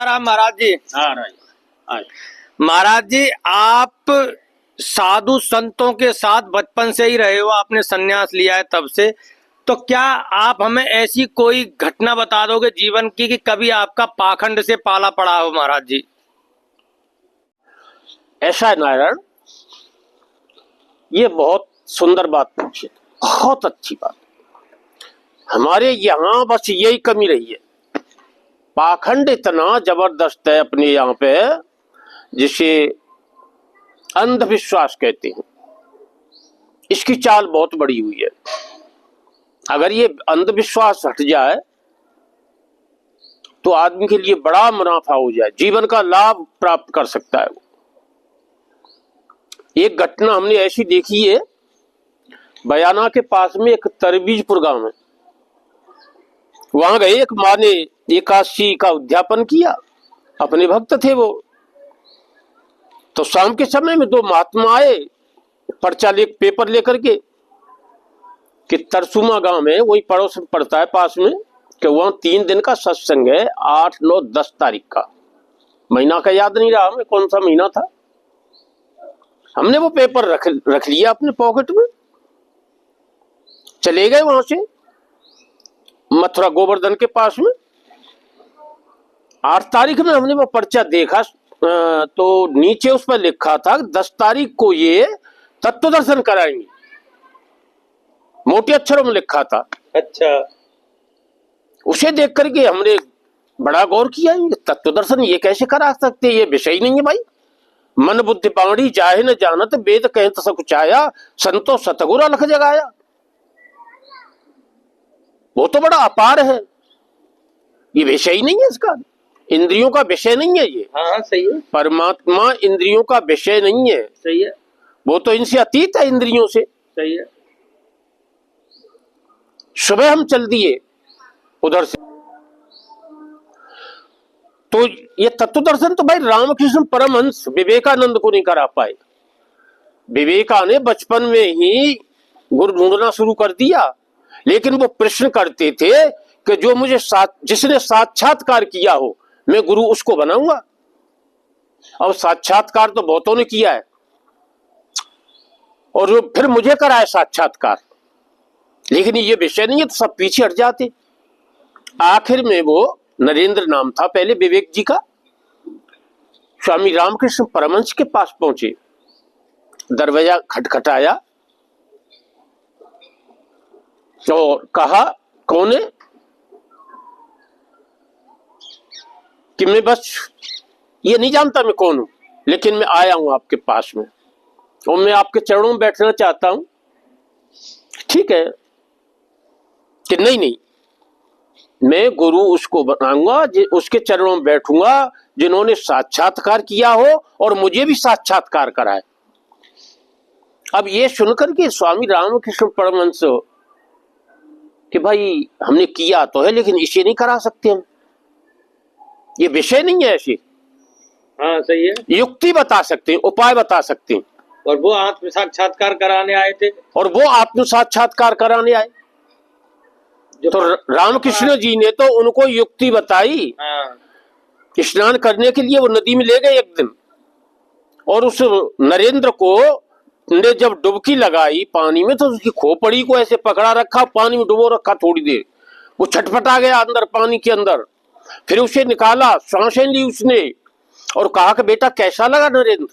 महाराज जी। हाँ राज। महाराज जी, आप साधु संतों के साथ बचपन से ही रहे हो, आपने संन्यास लिया है तब से। तो क्या आप हमें ऐसी कोई घटना बता दोगे जीवन की कि कभी आपका पाखंड से पाला पड़ा हो महाराज जी? ऐसा है नारायण, ये बहुत सुंदर बात पूछी, बहुत अच्छी बात। हमारे यहाँ बस यही कमी रही है, पाखंड इतना जबरदस्त है अपने यहाँ पे, जिसे अंधविश्वास कहते हैं। इसकी चाल बहुत बड़ी हुई है। अगर ये अंधविश्वास हट जाए तो आदमी के लिए बड़ा मुनाफा हो जाए, जीवन का लाभ प्राप्त कर सकता है। एक घटना हमने ऐसी देखी है, बयाना के पास में एक तरबीजपुर गांव है। वहां गए, एक माँ ने एकादशी का उद्यापन किया, अपने भक्त थे वो। तो शाम के समय में दो महात्मा आए, पर्चा पेपर लेकर के, कि तरसुमा गांव में, वही पड़ोस में पड़ता है पास में, कि वहां 3 दिन का सत्संग है, 8, 9, 10 तारीख का। महीना का याद नहीं रहा हमें कौन सा महीना था। हमने वो पेपर रख लिया अपने पॉकेट में, चले गए वहां से मथुरा गोवर्धन के पास में। 8 तारीख में हमने वो पर्चा देखा, तो नीचे उस पर लिखा था 10 तारीख को ये तत्व दर्शन कराएंगे, मोटे अक्षरों में लिखा था। अच्छा। उसे देख करके हमने बड़ा गौर किया, तत्व दर्शन ये कैसे करा सकते, ये विषय ही नहीं है भाई। मन बुद्धि बाणी जाहे न जानत, वेद कहें तो सब चाया, संतो सतगुरु अलख जगाया। वो तो बड़ा अपार है, ये विषय ही नहीं है इसका, इंद्रियों का विषय नहीं है ये। हाँ सही है। परमात्मा इंद्रियों का विषय नहीं है। सही है। वो तो इनसे अतीत है, इंद्रियों से। सही है। सुबह हम चल दिए उधर से, तो ये तत्व दर्शन तो भाई रामकृष्ण परमहंस विवेकानंद को नहीं करा पाए। विवेका ने बचपन में ही गुरु ढूंढना शुरू कर दिया, लेकिन वो प्रश्न करते थे कि जो मुझे जिसने साक्षात्कार किया हो, मैं गुरु उसको बनाऊंगा। और साक्षात्कार तो बहुतों ने किया है, और फिर मुझे कराए साक्षात्कार, लेकिन ये विषय नहीं है, तो सब पीछे हट जाते। आखिर में वो, नरेंद्र नाम था पहले विवेक जी का, स्वामी रामकृष्ण परमहंस के पास पहुंचे। दरवाजा खटखटाया और कहा, कौन है? कि मैं बस ये नहीं जानता मैं कौन हूं, लेकिन मैं आया हूं आपके पास में, और मैं आपके चरणों में बैठना चाहता हूं। ठीक है। कि नहीं, मैं गुरु उसको बनाऊंगा, उसके चरणों में बैठूंगा जिन्होंने साक्षात्कार किया हो और मुझे भी साक्षात्कार कराए। अब ये सुनकर के स्वामी रामकृष्ण परमहंस कि भाई हमने किया तो है, लेकिन इसे नहीं करा सकते हम, ये विषय नहीं है ऐसे। हाँ सही है। युक्ति बता सकते हैं, उपाय बता सकते हैं। और वो आत्म साक्षात्कार कराने आए थे। और वो आत्म साक्षात्कार कराने आए, तो रामकृष्ण जी ने तो उनको युक्ति बताई। हाँ। स्नान करने के लिए वो नदी में ले गए एक दिन, और उस नरेंद्र को ने जब डुबकी लगाई पानी में, तो उसकी खोपड़ी को ऐसे पकड़ा रखा, पानी में डुबो रखा थोड़ी देर। वो छटपटा गया अंदर, पानी के अंदर। फिर उसे निकाला, सांसें ली उसने, और कहा कि बेटा कैसा लगा नरेंद्र?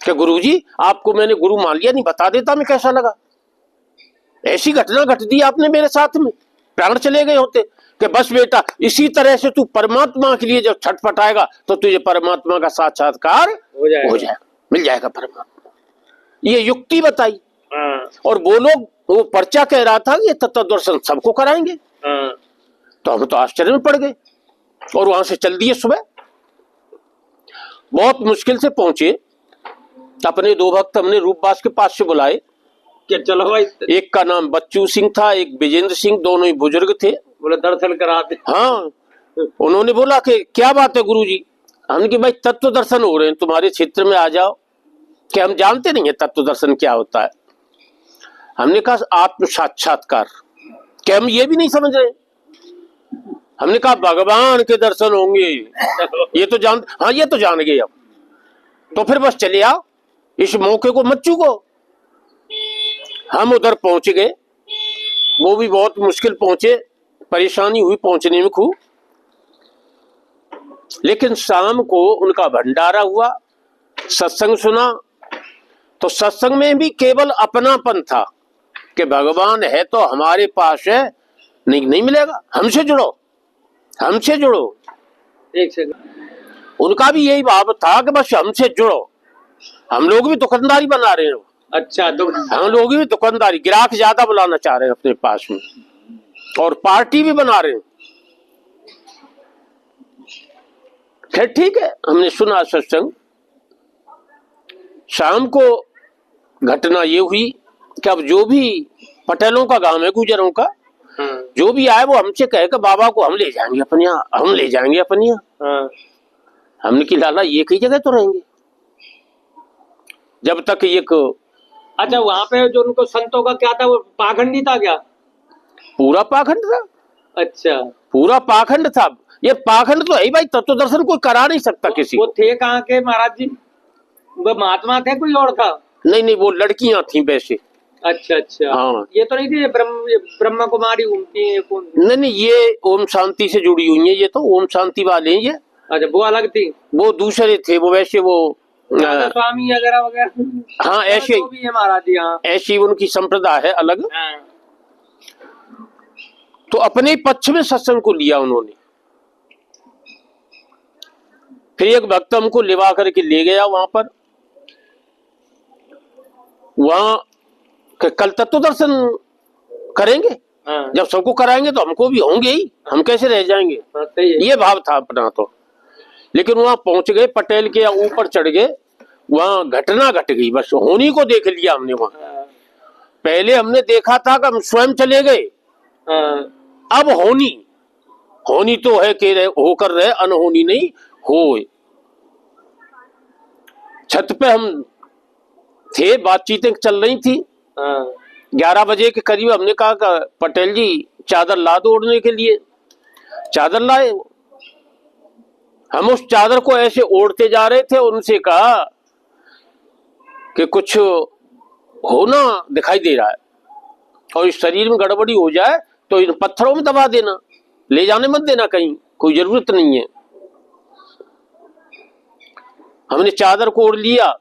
कि गुरुजी आपको मैंने गुरु मान लिया, नहीं बता देता मैं कैसा लगा। ऐसी घटना घट दी आपने मेरे साथ में, प्राण चले गए होते। कि बस बेटा इसी तरह से तू परमात्मा के लिए जब छटपटाएगा तो तुझे परमात्मा का साक्षात्कार हो जाएगा, मिल जाएगा परमात्मा। ये युक्ति बताई। और वो लोग, वो पर्चा कह रहा था ये तत्व दर्शन सबको कराएंगे। तो हम तो आश्चर्य में पड़ गए, और वहां से चल दिए सुबह। बहुत मुश्किल से पहुंचे, अपने 2 भक्त हमने रूपबास के पास से बुलाए कि चलो भाई। एक का नाम बच्चू सिंह था, एक विजेंद्र सिंह, दोनों ही बुजुर्ग थे। बोले दर्शन कराते। हाँ। उन्होंने बोला कि क्या बात है गुरुजी? हमने कि भाई तत्व दर्शन हो रहे हैं तुम्हारे क्षेत्र में, आ जाओ। कि हम जानते नहीं है तत्व दर्शन क्या होता है। हमने कहा आत्म साक्षात्कार। कि हम ये भी नहीं समझ रहे। हमने कहा भगवान के दर्शन होंगे, ये तो जान, हाँ ये तो जान गए अब, तो फिर बस चले आओ, इस मौके को मत चूको। हम उधर पहुंच गए, वो भी बहुत मुश्किल पहुंचे, परेशानी हुई पहुंचने में खूब, लेकिन शाम को उनका भंडारा हुआ, सत्संग सुना, तो सत्संग में भी केवल अपनापन था कि भगवान है तो हमारे पास है, नहीं मिलेगा, हमसे जुड़ो, हमसे जुड़ो। एक सेकंड। उनका भी यही भाव था कि बस हमसे जुड़ो, हम लोग भी दुकानदारी बना रहे हैं। अच्छा, हम लोग भी दुकानदारी, ग्राहक ज्यादा बुलाना चाह रहे हैं अपने पास में, और पार्टी भी बना रहे हैं। खैर ठीक है, हमने सुना सत्संग। शाम को घटना ये हुई कि अब जो भी पटेलों का गांव है, गुजरों का, जो भी आए वो हमसे कहे कि बाबा को हम ले जाएंगे अपने यहाँ, हम ले जाएंगे अपने यहाँ। हमने की लाला ये कई जगह तो रहेंगे, जब तक एक, अच्छा वहाँ पे जो उनको संतों का क्या था, वो पाखंडी था क्या? पूरा पाखंड था। अच्छा, पूरा पाखंड था। ये पाखंड तो है ही भाई, तत्व दर्शन कोई करा नहीं सकता किसी। वो थे कहाँ के महाराज जी? वो महात्मा थे कोई और था? नहीं, वो लड़कियां थी वैसे। अच्छा अच्छा, हाँ, ये तो नहीं थी, ये ब्रह्मा कुमारी घूमती है कौन? नहीं, ये ओम शांति से जुड़ी हुई है, ये तो ओम शांति वाले हैं ये। अच्छा, वो अलग थी, वो दूसरे थे, वो वैसे वो स्वामी वगैरह वगैरह। हाँ ऐसे भी है महाराज जी। हाँ, ऐसी उनकी संप्रदाय है अलग। तो अपने पक्ष में सत्संग को लिया उन्होंने। फिर एक भक्त हमको लिवा करके ले गया वहां पर, वहां कल तत्व दर्शन करेंगे, जब सबको कराएंगे तो हमको भी होंगे ही, हम कैसे रह जाएंगे, ये भाव था अपना। तो लेकिन वहां पहुंच गए, पटेल के ऊपर चढ़ गए, वहां घटना घट गई, बस होनी को देख लिया हमने वहां। पहले हमने देखा था कि हम स्वयं चले गए, अब होनी तो है कि होकर रहे, अनहोनी नहीं हो। छत पे हम थे, बातचीतें चल रही थी। 11 बजे के करीब हमने कहा पटेल जी चादर ला दो ओढ़ने के लिए। चादर लाए, हम उस चादर को ऐसे ओढ़ते जा रहे थे, उनसे कहा कि कुछ होना दिखाई दे रहा है और इस शरीर में गड़बड़ी हो जाए तो इन पत्थरों में दबा देना, ले जाने मत देना कहीं, कोई जरूरत नहीं है। हमने चादर को ओढ़ लिया।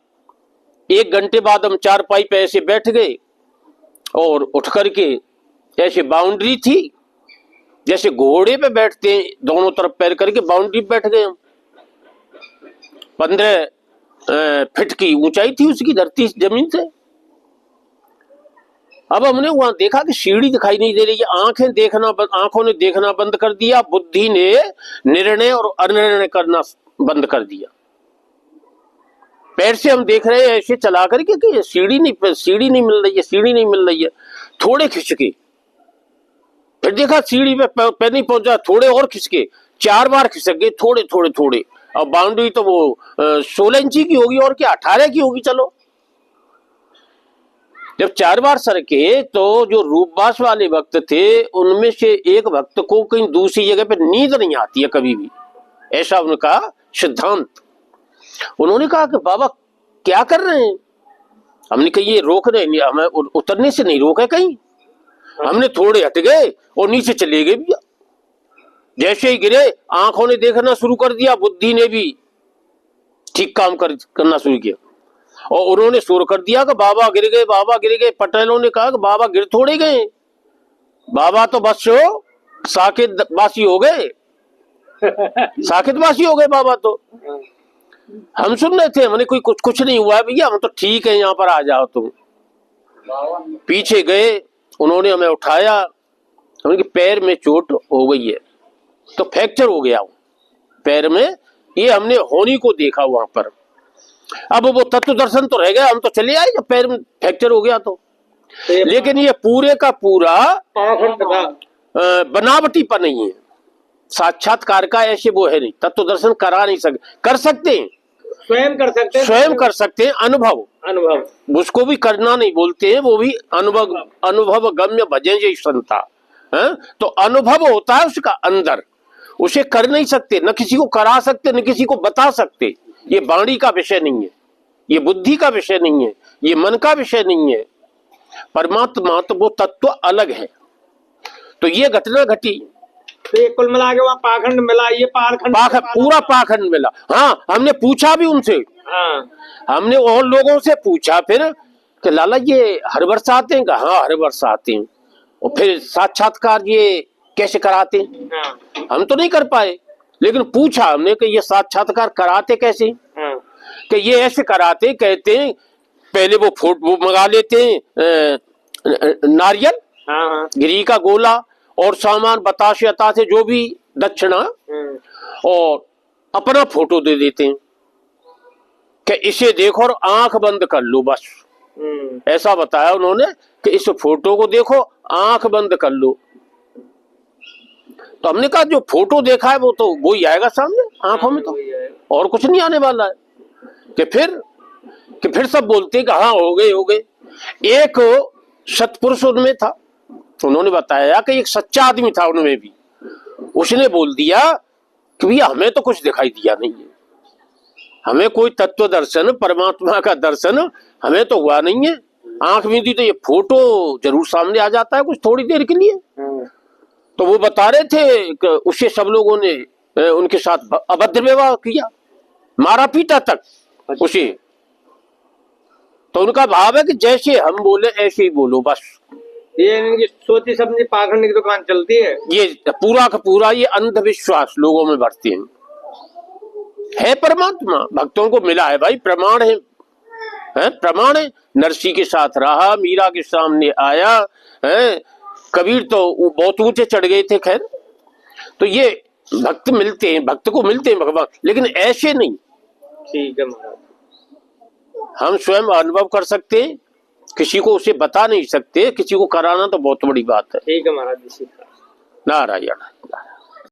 1 घंटे बाद हम चारपाई पे ऐसे बैठ गए और उठ करके ऐसे बाउंड्री थी, जैसे घोड़े पे बैठते हैं, दोनों तरफ पैर करके बाउंड्री पे बैठ गए हम। 15 फीट की ऊंचाई थी उसकी, धरती जमीन से। अब हमने वहां देखा कि सीढ़ी दिखाई नहीं दे रही है, आंखों ने देखना बंद कर दिया, बुद्धि ने निर्णय और अनिर्णय करना बंद कर दिया। पैर से हम देख रहे हैं ऐसे चला करके कि सीढ़ी नहीं मिल रही है, थोड़े खिसके, फिर देखा सीढ़ी पे पैर नहीं पहुंचा, थोड़े और खिसके, 4 बार खिसक गए, थोड़े। और बाउंड्री तो वो 16 इंची की होगी और क्या 18 की होगी। चलो, जब 4 बार सरके तो जो रूपवास वाले भक्त थे, उनमें से एक भक्त को कहीं दूसरी जगह पे नींद नहीं आती है कभी भी, ऐसा उनका सिद्धांत। उन्होंने कहा कि बाबा क्या कर रहे हैं? हमने कहा ये रोक रहे हैं, हमें उतरने से नहीं रोका कहीं। हमने थोड़े हट गए और नीचे चले गए भैया। जैसे ही गिरे, आंखों ने देखना शुरू कर दिया, बुद्धि ने भी ठीक काम करना शुरू किया, और उन्होंने शोर कर दिया कि बाबा गिर गए। पटेलों ने कहा कि बाबा गिर थोड़े गए, बाबा तो बस साकेत बासी हो गए, बाबा तो। हम सुन रहे थे, हमने कोई कुछ नहीं हुआ है भैया, हम तो ठीक है, यहाँ पर आ जाओ तुम। पीछे गए, उन्होंने हमें उठाया, उनके पैर में चोट हो गई है, तो फ्रैक्चर हो गया पैर में। ये हमने होनी को देखा वहां पर। अब वो तत्व दर्शन तो रह गया, हम तो चले आए जब पैर में फ्रैक्चर हो गया तो। लेकिन ये पूरे का पूरा बनावटी पर नहीं है, साक्षात्कार का ऐसे वो है नहीं, तत्व दर्शन करा नहीं कर सकते हैं, स्वयं कर सकते हैं। अनुभव उसको भी करना नहीं बोलते हैं, वो भी अनुभव गम्य भजे जय संता है। तो अनुभव होता है उसका अंदर, उसे कर नहीं सकते, न किसी को करा सकते, न किसी को बता सकते। ये वाणी का विषय नहीं है, ये बुद्धि का विषय नहीं है, ये मन का विषय नहीं है। परमात्मा तो वो तत्व अलग है। तो ये घटना घटी, तो ये कुल मिला के वहाँ पाखंड मिला, ये पूरा पाखंड मिला। हाँ, हमने पूछा भी उनसे, हाँ, हमने और लोगों से पूछा फिर कि लाला ये हर वर्ष आते हैं? कहा हाँ हर वर्ष आते हैं। और फिर साक्षात्कार ये कैसे कराते हैं? हाँ, हम तो नहीं कर पाए, लेकिन पूछा हमने कि ये साक्षात्कार कराते कैसे? हाँ, कि ये ऐसे कराते, कहते हैं पहले वो फोटो मंगा लेते हैं, नारियल, हाँ, हाँ, घी का गोला और सामान बताशे अताशे जो भी दक्षिणा, और अपना फोटो दे देते हैं कि इसे देखो और आंख बंद कर लो बस। ऐसा बताया उन्होंने कि इस फोटो को देखो, आंख बंद कर लो। तो हमने कहा जो फोटो देखा है वो तो वो ही आएगा सामने आंखों में, तो और कुछ नहीं आने वाला है। कि फिर सब बोलते कि हाँ हो गए। एक सत्पुरुष उनमें था, उन्होंने बताया कि एक सच्चा आदमी था उनमें भी, उसने बोल दिया कि भैया हमें तो कुछ दिखाई दिया नहीं है, हमें कोई तत्व दर्शन, परमात्मा का दर्शन हमें तो हुआ नहीं है। आंख में दी तो ये फोटो जरूर सामने आ जाता है कुछ थोड़ी देर के लिए। तो वो बता रहे थे कि उससे सब लोगों ने उनके साथ अभद्र व्यवहार किया, मारा पीटा तक उसे। तो उनका भाव है कि जैसे हम बोले ऐसे ही बोलो बस। ये इनकी सोची समझी पाखंड की दुकान चलती है। ये पूरा का पूरा ये अंधविश्वास लोगों में भरते हैं। है परमात्मा, भक्तों को मिला है भाई, प्रमाण है, प्रमाण है। नरसी के साथ रहा, मीरा के सामने आया है, कबीर तो बहुत ऊंचे चढ़ गए थे। खैर, तो ये भक्त मिलते हैं, भक्त को मिलते हैं भगवान, लेकिन ऐसे नहीं। ठीक है महाराज, हम स्वयं अनुभव कर सकते हैं, किसी को उसे बता नहीं सकते, किसी को कराना तो बहुत बड़ी बात है। ठीक है महाराज जी, नारायण।